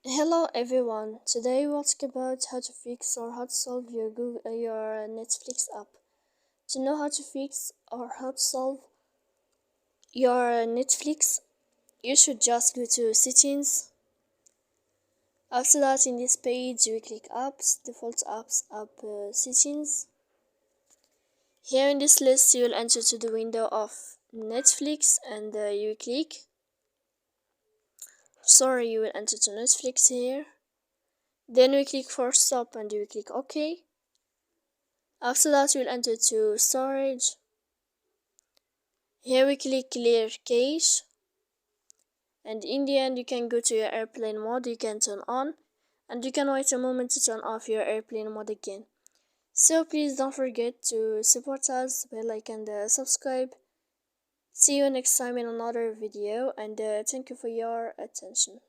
Hello everyone. Today we'll talk about how to fix or how to solve your Netflix app. To know how to fix or how to solve your Netflix, you should just go to settings. After that, in this page, you click apps, default apps, app settings. Here in this list, you will enter to the window of Netflix and you will enter to Netflix here. Then we click for stop and you click OK. After that, we'll enter to storage. Here we click clear cache, and in the end you can go to your airplane mode, you can turn on, and you can wait a moment to turn off your airplane mode again. So please don't forget to support us, like and subscribe. See you next time in another video, and thank you for your attention.